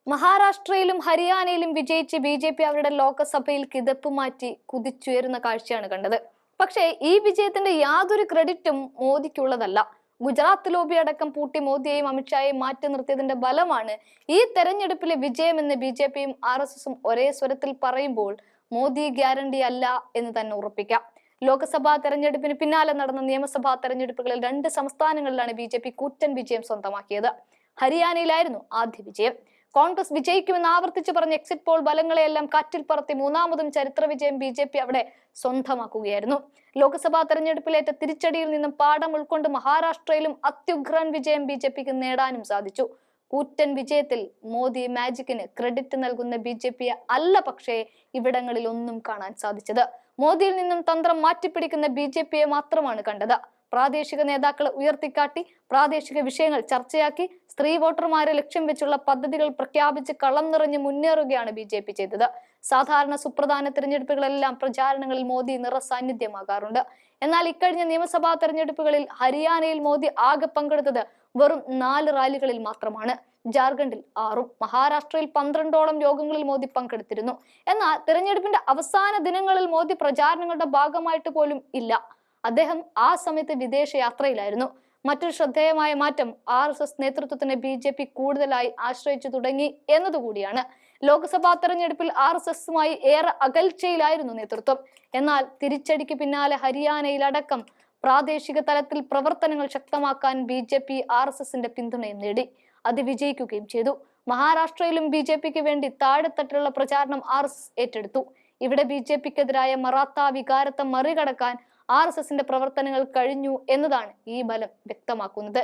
മഹാരാഷ്ട്രയിലും ഹരിയാനയിലും വിജയിച്ച് ബി.ജെ.പി അവരുടെ ലോക്സഭയിൽ കിതപ്പ് മാറ്റി കുതിച്ചുയരുന്ന കാഴ്ചയാണ് കണ്ടത്. പക്ഷേ ഈ വിജയത്തിന്റെ യാതൊരു ക്രെഡിറ്റും മോദിക്കുള്ളതല്ല. ഗുജറാത്ത് ലോബി അടക്കം പൂട്ടി മോദിയെയും അമിത്ഷായെയും മാറ്റി നിർത്തിയതിന്റെ ബലമാണ് ഈ തെരഞ്ഞെടുപ്പിലെ വിജയമെന്ന് ബി.ജെ.പിയും ആർ.എസ്.എസും ഒരേ സ്വരത്തിൽ പറയുമ്പോൾ മോദി ഗ്യാരണ്ടി അല്ല എന്ന് തന്നെ ഉറപ്പിക്കാം. ലോക്സഭാ തെരഞ്ഞെടുപ്പിന് പിന്നാലെ നടന്ന നിയമസഭാ തെരഞ്ഞെടുപ്പുകളിൽ 2 സംസ്ഥാനങ്ങളിലാണ് ബി.ജെ.പി കൂറ്റൻ വിജയം സ്വന്തമാക്കിയത്. ഹരിയാനയിലായിരുന്നു ആദ്യ വിജയം. കോൺഗ്രസ് വിജയിക്കുമെന്ന് ആവർത്തിച്ചു പറഞ്ഞ എക്സിറ്റ് പോൾ ഫലങ്ങളെയെല്ലാം കാറ്റിൽ പറത്തി മൂന്നാമതും ചരിത്ര വിജയം ബി.ജെ.പി അവിടെ സ്വന്തമാക്കുകയായിരുന്നു. ലോക്സഭാ തെരഞ്ഞെടുപ്പിലേറ്റ തിരിച്ചടിയിൽ നിന്നും പാഠം ഉൾക്കൊണ്ട് മഹാരാഷ്ട്രയിലും അത്യുഗ്രൻ വിജയം ബി.ജെ.പിക്ക് നേടാനും സാധിച്ചു. കൂറ്റൻ വിജയത്തിൽ മോദി മാജിക്കിന് ക്രെഡിറ്റ് നൽകുന്ന ബി.ജെ.പി അല്ല പക്ഷേ ഇവിടങ്ങളിൽ ഒന്നും കാണാൻ സാധിച്ചത്. മോദിയിൽ നിന്നും തന്ത്രം മാറ്റിപ്പിടിക്കുന്ന ബി.ജെ.പിയെ മാത്രമാണ് കണ്ടത്. പ്രാദേശിക നേതാക്കളെ ഉയർത്തിക്കാട്ടി പ്രാദേശിക വിഷയങ്ങൾ ചർച്ചയാക്കി സ്ത്രീ വോട്ടർമാരെ ലക്ഷ്യം വെച്ചുള്ള പദ്ധതികൾ പ്രഖ്യാപിച്ച് കളം നിറഞ്ഞ് മുന്നേറുകയാണ് ബി.ജെ.പി ചെയ്തത്. സാധാരണ സുപ്രധാന തിരഞ്ഞെടുപ്പുകളെല്ലാം പ്രചാരണങ്ങളിൽ മോദി നിറസാന്നിധ്യമാകാറുണ്ട്. എന്നാൽ ഇക്കഴിഞ്ഞ നിയമസഭാ തെരഞ്ഞെടുപ്പുകളിൽ ഹരിയാനയിൽ മോദി ആകെ പങ്കെടുത്തത് വെറും 4 റാലികളിൽ മാത്രമാണ്. ജാർഖണ്ഡിൽ 6ഉം മഹാരാഷ്ട്രയിൽ 12ഓളം യോഗങ്ങളിൽ മോദി പങ്കെടുത്തിരുന്നു. എന്നാൽ തിരഞ്ഞെടുപ്പിന്റെ അവസാന ദിനങ്ങളിൽ മോദി പ്രചാരണങ്ങളുടെ ഭാഗമായിട്ട് പോലും ഇല്ല. അദ്ദേഹം ആ സമയത്ത് വിദേശ യാത്രയിലായിരുന്നു. മറ്റൊരു ശ്രദ്ധേയമായ മാറ്റം ആർ.എസ്.എസ് നേതൃത്വത്തിന് ബി.ജെ.പി കൂടുതലായി ആശ്രയിച്ചു തുടങ്ങി എന്നതുകൂടിയാണ്. ലോക്സഭാ തെരഞ്ഞെടുപ്പിൽ ആർ.എസ്.എസുമായി ഏറെ അകൽച്ചയിലായിരുന്നു നേതൃത്വം. എന്നാൽ തിരിച്ചടിക്ക് പിന്നാലെ ഹരിയാനയിലടക്കം പ്രാദേശിക തലത്തിൽ പ്രവർത്തനങ്ങൾ ശക്തമാക്കാൻ ബി.ജെ.പി ആർ.എസ്.എസിന്റെ പിന്തുണയും നേടി. അത് വിജയിക്കുകയും ചെയ്തു. മഹാരാഷ്ട്രയിലും ബി.ജെ.പിക്ക് വേണ്ടി താഴെത്തട്ടിലുള്ള പ്രചാരണം ആർ.എസ്.എസ് ഏറ്റെടുത്തു. ഇവിടെ ബി.ജെ.പിക്കെതിരായ മറാത്ത വികാരത്തെ മറികടക്കാൻ ആർ.എസ്.എസിന്റെ പ്രവർത്തനങ്ങൾ കഴിഞ്ഞു എന്നതാണ് ഈ ഫലം വ്യക്തമാക്കുന്നത്.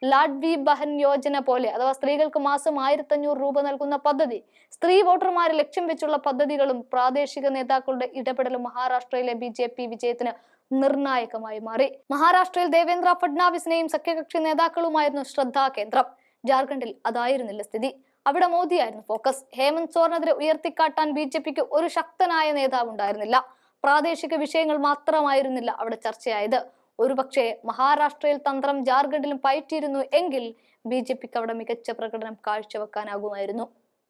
ലാഡ്വി ബഹൻ യോജന പോലെ അഥവാ സ്ത്രീകൾക്ക് മാസം 1500 രൂപ നൽകുന്ന പദ്ധതി, സ്ത്രീ വോട്ടർമാരെ ലക്ഷ്യം വെച്ചുള്ള പദ്ധതികളും പ്രാദേശിക നേതാക്കളുടെ ഇടപെടലും മഹാരാഷ്ട്രയിലെ ബി.ജെ.പി വിജയത്തിന് നിർണായകമായി മാറി. മഹാരാഷ്ട്രയിൽ ദേവേന്ദ്ര ഫഡ്നാവിസിനെയും സഖ്യകക്ഷി നേതാക്കളുമായിരുന്നു ശ്രദ്ധാകേന്ദ്രം. ജാർഖണ്ഡിൽ അതായിരുന്നില്ല സ്ഥിതി. അവിടെ മോദിയായിരുന്നു ഫോക്കസ്. ഹേമന്ത് സോറനെതിരെ ഉയർത്തിക്കാട്ടാൻ ബി.ജെ.പിക്ക് ഒരു ശക്തനായ നേതാവ് ഉണ്ടായിരുന്നില്ല. പ്രാദേശിക വിഷയങ്ങൾ മാത്രമായിരുന്നില്ല അവിടെ ചർച്ചയായത്. ഒരുപക്ഷെ മഹാരാഷ്ട്രയിൽ തന്ത്രം ജാർഖണ്ഡിലും പയറ്റിയിരുന്നു എങ്കിൽ ബി.ജെ.പിക്ക് അവിടെ മികച്ച പ്രകടനം കാഴ്ചവെക്കാനാകുമായിരുന്നു.